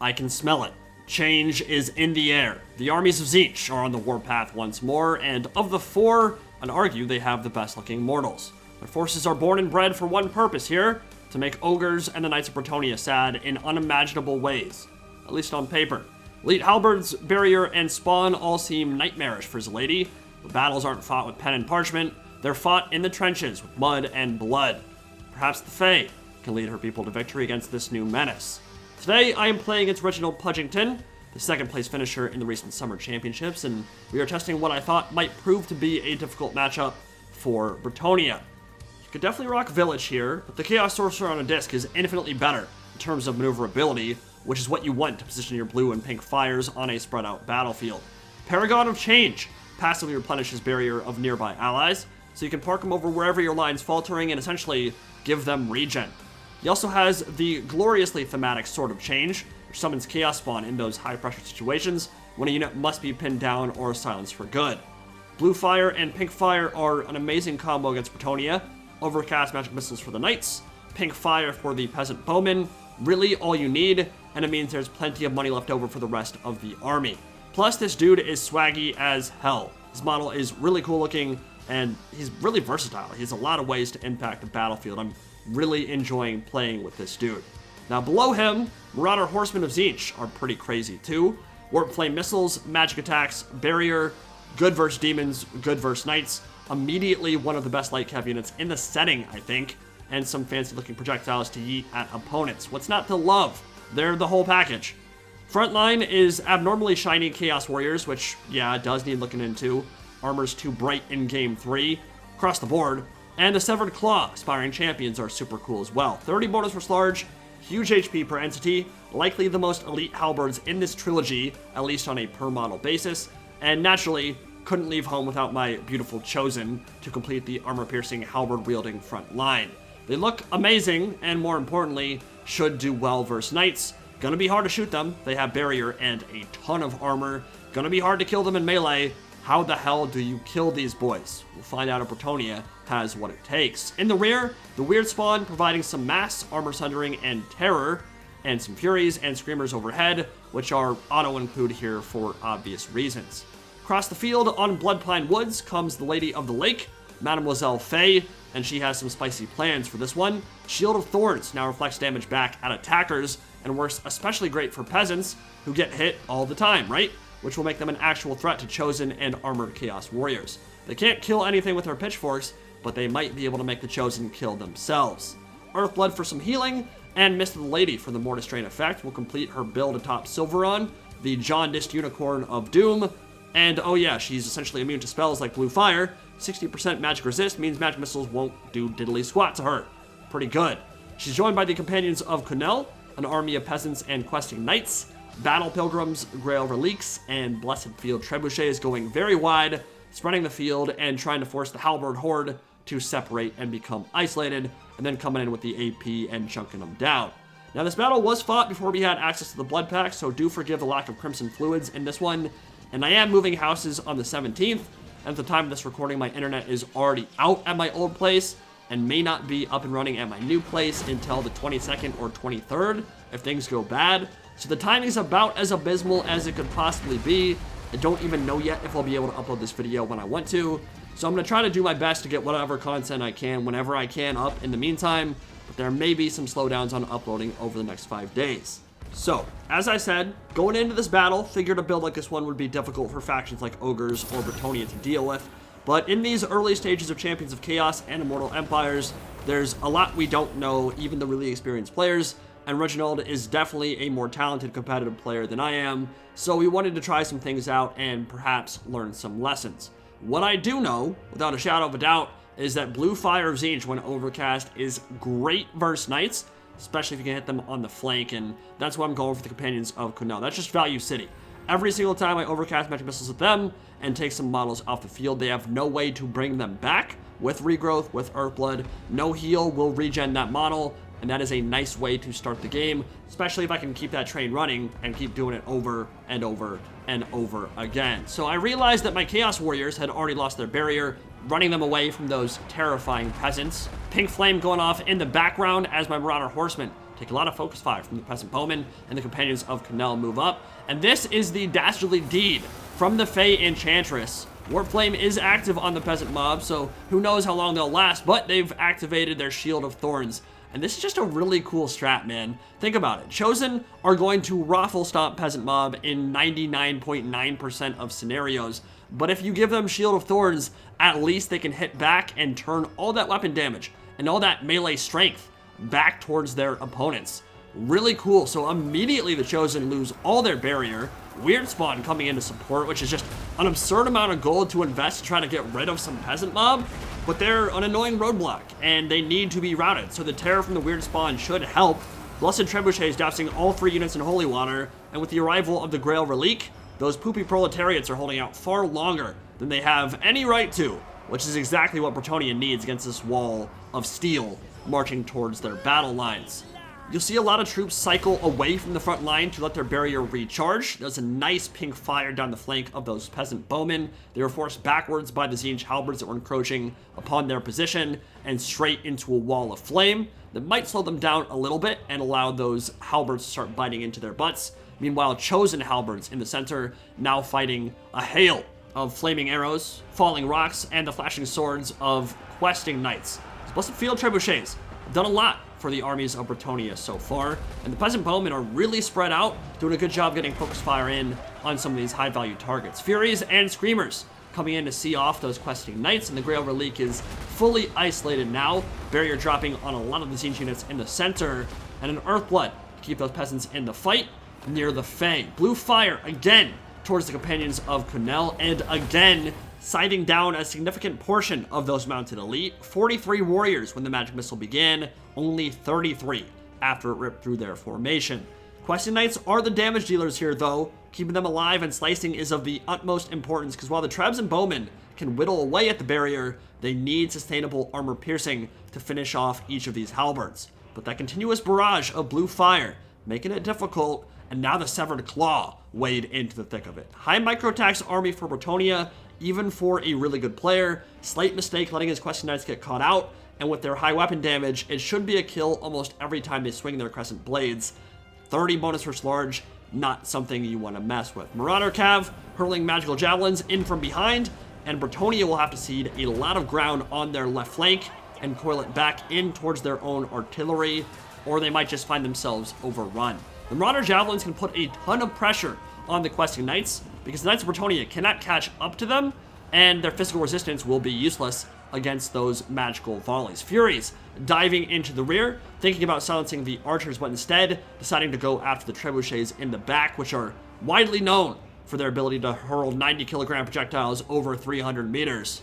I can smell it. Change is in the air. The armies of Tzeentch are on the warpath once more, and of the four, I'd argue they have the best looking mortals. Their forces are born and bred for one purpose here, to make ogres and the Knights of Bretonnia sad in unimaginable ways, at least on paper. Elite Halberds, Barrier, and Spawn all seem nightmarish for Zalady. The battles aren't fought with pen and parchment, they're fought in the trenches with mud and blood. Perhaps the Fae can lead her people to victory against this new menace. Today, I am playing its original Pudgington, the second place finisher in the recent Summer Championships, and we are testing what I thought might prove to be a difficult matchup for Bretonnia. You could definitely rock Village here, but the Chaos Sorcerer on a disc is infinitely better in terms of maneuverability, which is what you want to position your blue and pink fires on a spread out battlefield. Paragon of Change passively replenishes barrier of nearby allies, so you can park them over wherever your line's faltering and essentially give them regen. He also has the gloriously thematic Sword of Change, which summons Chaos Spawn in those high-pressure situations when a unit must be pinned down or silenced for good. Blue Fire and Pink Fire are an amazing combo against Bretonnia. Overcast magic missiles for the Knights, Pink Fire for the Peasant Bowmen, really all you need, and it means there's plenty of money left over for the rest of the army. Plus, this dude is swaggy as hell. His model is really cool looking, and he's really versatile. He has a lot of ways to impact the battlefield. I'm really enjoying playing with this dude. Now below him, Marauder Horsemen of Tzeentch are pretty crazy too. Warp Flame Missiles, Magic Attacks, Barrier, good versus Demons, good versus Knights. Immediately one of the best light cav units in the setting, I think, and some fancy looking projectiles to yeet at opponents. What's not to love? They're the whole package. Frontline is abnormally shiny Chaos Warriors, which, yeah, does need looking into. Armor's too bright in Game 3. Across the board. And the Severed Claw Aspiring Champions are super cool as well. 30 bonus versus large, huge HP per entity, likely the most elite halberds in this trilogy, at least on a per model basis, and naturally, couldn't leave home without my beautiful Chosen to complete the armor-piercing halberd-wielding front line. They look amazing, and more importantly, should do well versus Knights. Gonna be hard to shoot them, they have barrier and a ton of armor. Gonna be hard to kill them in melee. How the hell do you kill these boys? We'll find out if Bretonnia has what it takes. In the rear, the Weird Spawn providing some mass, armor sundering, and terror, and some Furies and Screamers overhead, which are auto-include here for obvious reasons. Across the field on Bloodpine Woods comes the Lady of the Lake, Mademoiselle Faye, and she has some spicy plans for this one. Shield of Thorns now reflects damage back at attackers, and works especially great for peasants who get hit all the time, right? Which will make them an actual threat to Chosen and Armored Chaos Warriors. They can't kill anything with their pitchforks, but they might be able to make the Chosen kill themselves. Earthblood for some healing, and Mist of the Lady for the Mortis Drain effect will complete her build atop Silveron, the jaundiced Unicorn of Doom, and oh yeah, she's essentially immune to spells like Blue Fire. 60% magic resist means magic missiles won't do diddly squat to her. Pretty good. She's joined by the Companions of Kunel, an army of peasants and questing knights, Battle Pilgrims, Grail Reliques, and Blessed Field Trebuchets going very wide, spreading the field and trying to force the Halberd Horde to separate and become isolated, and then coming in with the AP and chunking them down. Now this battle was fought before we had access to the Blood Pack, so do forgive the lack of Crimson Fluids in this one, and I am moving houses on the 17th, and at the time of this recording my internet is already out at my old place, and may not be up and running at my new place until the 22nd or 23rd if things go bad. So the timing's about as abysmal as it could possibly be. I don't even know yet if I'll be able to upload this video when I want to. So I'm going to try to do my best to get whatever content I can whenever I can up in the meantime, but there may be some slowdowns on uploading over the next 5 days. So, as I said, going into this battle, figured a build like this one would be difficult for factions like Ogres or Bretonnia to deal with. But in these early stages of Champions of Chaos and Immortal Empires, there's a lot we don't know, even the really experienced players, and Reginald is definitely a more talented competitive player than I am, so we wanted to try some things out and perhaps learn some lessons. What I do know, without a shadow of a doubt, is that Blue Fire of Tzeentch when overcast is great versus Knights, especially if you can hit them on the flank, and that's why I'm going for the Companions of Kunel. That's just Value City. Every single time I overcast magic missiles at them and take some models off the field, they have no way to bring them back with regrowth, with Earthblood. No heal will regen that model, and that is a nice way to start the game, especially if I can keep that train running and keep doing it over and over and over again. So I realized that my Chaos Warriors had already lost their barrier, running them away from those terrifying peasants. Pink Flame going off in the background as my Marauder Horsemen take a lot of focus fire from the Peasant Bowmen, and the Companions of Knull move up. And this is the Dastardly Deed from the Fey Enchantress. Warpflame is active on the Peasant mob, so who knows how long they'll last, but they've activated their Shield of Thorns. And this is just a really cool strat, man. Think about it. Chosen are going to raffle stomp Peasant mob in 99.9% of scenarios, but if you give them Shield of Thorns, at least they can hit back and turn all that weapon damage and all that melee strength back towards their opponents. Really cool. So immediately the Chosen lose all their barrier. Weird Spawn coming in to support, which is just an absurd amount of gold to invest to try to get rid of some Peasant mob, but they're an annoying roadblock and they need to be routed. So the terror from the Weird Spawn should help. Blessed Trebuchets dousing all 3 units in Holy Water, and with the arrival of the Grail Relique, those poopy proletariats are holding out far longer than they have any right to, which is exactly what Bretonnia needs against this wall of steel marching towards their battle lines. You'll see a lot of troops cycle away from the front line to let their barrier recharge. There's a nice pink fire down the flank of those Peasant Bowmen. They were forced backwards by the Tzeentch Halberds that were encroaching upon their position and straight into a wall of flame that might slow them down a little bit and allow those Halberds to start biting into their butts. Meanwhile, Chosen Halberds in the center now fighting a hail of flaming arrows, falling rocks, and the flashing swords of questing knights. Blessed Field Trebuchets have done a lot for the armies of Bretonnia so far, and the Peasant Bowmen are really spread out, doing a good job getting focus fire in on some of these high-value targets. Furies and Screamers coming in to see off those questing knights, and the Grail Relique is fully isolated now, barrier dropping on a lot of the Tzeentch units in the center, and an Earthblood to keep those peasants in the fight near the Fey. Blue fire again towards the Companions of Knull, and again sighting down a significant portion of those mounted elite. 43 warriors when the magic missile began, only 33 after it ripped through their formation. Questing Knights are the damage dealers here though. Keeping them alive and slicing is of the utmost importance, because while the Trebs and Bowmen can whittle away at the barrier, they need sustainable armor piercing to finish off each of these halberds. But that continuous barrage of blue fire, making it difficult, and now the Severed Claw wade into the thick of it. High micro-tax army for Bretonnia, even for a really good player. Slight mistake letting his Questing Knights get caught out, and with their high weapon damage, it should be a kill almost every time they swing their Crescent Blades. 30 bonus versus large, not something you want to mess with. Marauder Cav hurling magical javelins in from behind, and Bretonnia will have to cede a lot of ground on their left flank and coil it back in towards their own artillery, or they might just find themselves overrun. The Marauder Javelins can put a ton of pressure on the Questing Knights, because the Knights of Bretonnia cannot catch up to them, and their physical resistance will be useless against those magical volleys. Furies diving into the rear, thinking about silencing the archers, but instead deciding to go after the trebuchets in the back, which are widely known for their ability to hurl 90-kilogram projectiles over 300 meters.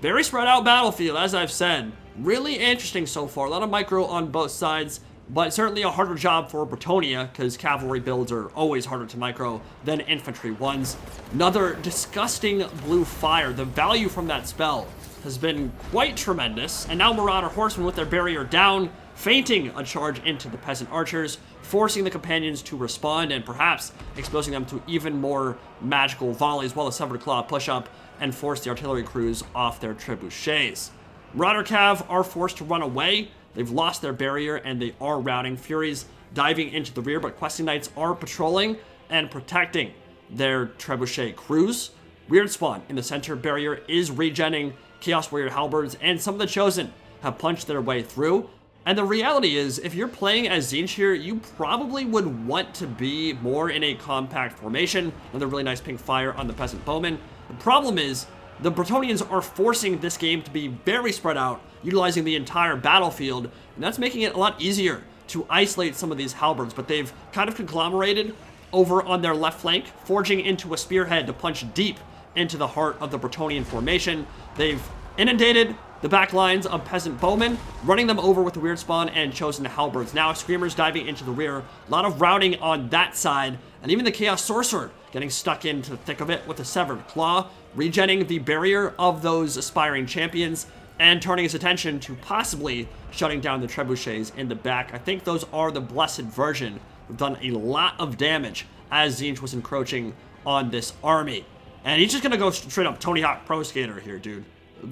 Very spread out battlefield, as I've said. Really interesting so far. A lot of micro on both sides, but certainly a harder job for Bretonnia, because cavalry builds are always harder to micro than infantry ones. Another disgusting blue fire. The value from that spell has been quite tremendous, and now Marauder Horsemen with their barrier down, feinting a charge into the peasant archers, forcing the companions to respond and perhaps exposing them to even more magical volleys, while the Severed Claw push up and force the artillery crews off their trebuchets. Marauder Cav are forced to run away. They've lost their barrier and they are routing. Furies diving into the rear, but Questing Knights are patrolling and protecting their trebuchet crews. Weird Spawn in the center barrier is regenning. Chaos Warrior Halberds and some of the Chosen have punched their way through. And the reality is, if you're playing as Tzeentch here, you probably would want to be more in a compact formation. Another really nice pink fire on the Peasant Bowmen. The problem is, the Bretonnians are forcing this game to be very spread out, utilizing the entire battlefield, and that's making it a lot easier to isolate some of these halberds, but they've kind of conglomerated over on their left flank, forging into a spearhead to punch deep into the heart of the Bretonnian formation. They've inundated the back lines of Peasant Bowmen, running them over with the Weird Spawn and Chosen Halberds. Now Screamers diving into the rear, a lot of routing on that side, and even the Chaos Sorcerer getting stuck into the thick of it with a Severed Claw, regenning the barrier of those aspiring champions, and turning his attention to possibly shutting down the trebuchets in the back. I think those are the blessed version. We've done a lot of damage as Tzeentch was encroaching on this army. And he's just gonna go straight up Tony Hawk Pro Skater here, dude.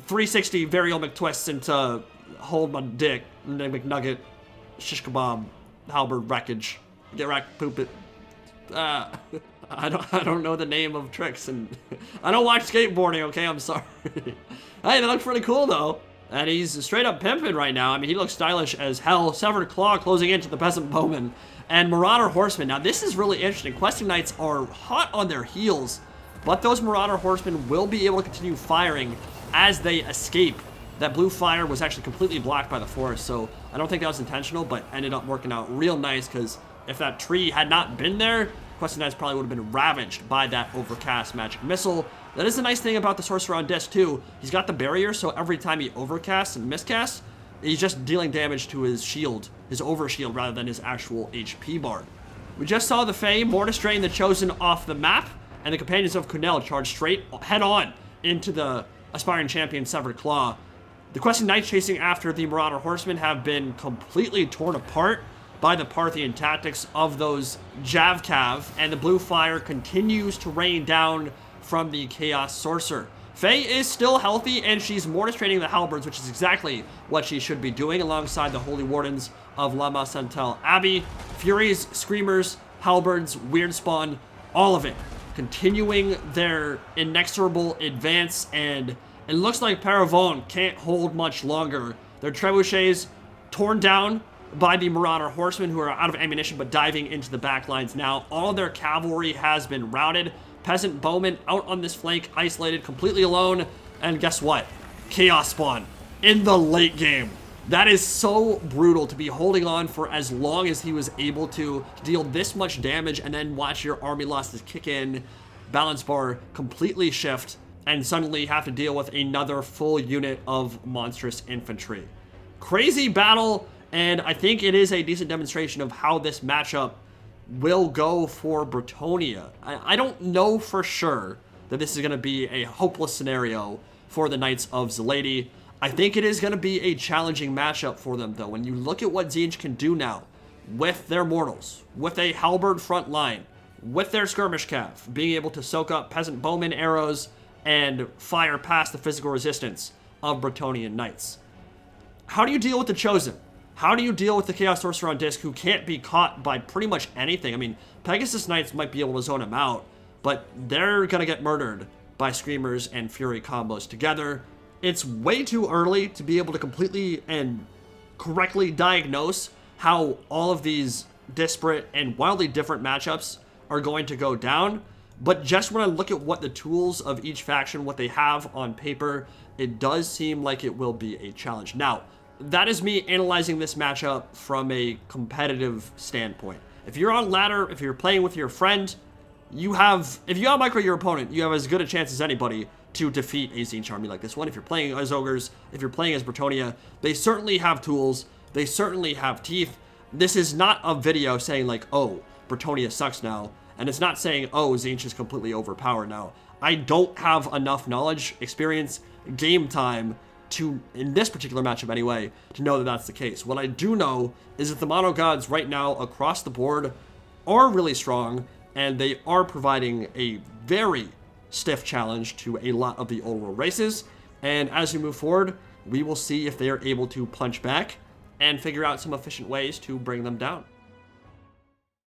360 varial McTwists into hold my dick, McNugget, shish kebab, halberd wreckage. Get wrecked, poop it. I don't know the name of tricks, and I don't watch skateboarding, okay? I'm sorry. Hey, that looks pretty cool, though. And he's straight up pimping right now. I mean, he looks stylish as hell. Severed Claw closing into the Peasant Bowman. And Marauder Horsemen. Now, this is really interesting. Questing Knights are hot on their heels, but those Marauder Horsemen will be able to continue firing as they escape. That blue fire was actually completely blocked by the forest, so I don't think that was intentional, but ended up working out real nice, because if that tree had not been there, Questing Knights probably would have been ravaged by that overcast magic missile. That is the nice thing about the Sorcerer on disc, too. He's got the barrier, so every time he overcasts and miscasts, he's just dealing damage to his shield, his overshield, rather than his actual HP bar. We just saw the Fae Mortis drain the Chosen off the map, and the Companions of Kunel charge straight head-on into the Aspiring Champion Severed Claw. The Questing Knights chasing after the Marauder Horsemen have been completely torn apart by the Parthian tactics of those Javcav, and the blue fire continues to rain down from the Chaos Sorcerer. Faye is still healthy, and she's Mortis training the Halberds, which is exactly what she should be doing alongside the Holy Wardens of Lama Santel Abbey. Furies, Screamers, Halberds, Weird Spawn, all of it continuing their inexorable advance, and it looks like Paravon can't hold much longer. Their trebuchets torn down by the Marauder Horsemen, who are out of ammunition but diving into the back lines now. All of their cavalry has been routed. Peasant Bowman out on this flank, isolated, completely alone. And guess what? Chaos Spawn in the late game. That is so brutal to be holding on for as long as he was able to deal this much damage, and then watch your army losses kick in, balance bar completely shift, and suddenly have to deal with another full unit of monstrous infantry. Crazy battle. And I think it is a decent demonstration of how this matchup will go for Bretonnia. I don't know for sure that this is going to be a hopeless scenario for the Knights of Zeladi. I think it is going to be a challenging matchup for them, though. When you look at what Tzeentch can do now with their mortals, with a halberd front line, with their skirmish cav, being able to soak up Peasant Bowman arrows and fire past the physical resistance of Bretonnian Knights. How do you deal with the Chosen? How do you deal with the Chaos Sorcerer on disc, who can't be caught by pretty much anything? I mean, Pegasus Knights might be able to zone him out, but they're going to get murdered by Screamers and Fury combos together. It's way too early to be able to completely and correctly diagnose how all of these disparate and wildly different matchups are going to go down. But just when I look at what the tools of each faction, what they have on paper, it does seem like it will be a challenge. Now, that is me analyzing this matchup from a competitive standpoint. If you're on ladder, if you're playing with your friend, if you out micro your opponent, you have as good a chance as anybody to defeat a Tzeentch army like this one. If you're playing as Ogres, if you're playing as Bretonnia, they certainly have tools, they certainly have teeth. This is not a video saying like, oh, Bretonnia sucks now, and it's not saying, oh, Tzeentch is completely overpowered now. I don't have enough knowledge, experience, game time to, in this particular matchup anyway, to know that that's the case. What I do know is that the Mono Gods right now across the board are really strong, and they are providing a very stiff challenge to a lot of the old world races. And as we move forward, we will see if they are able to punch back and figure out some efficient ways to bring them down.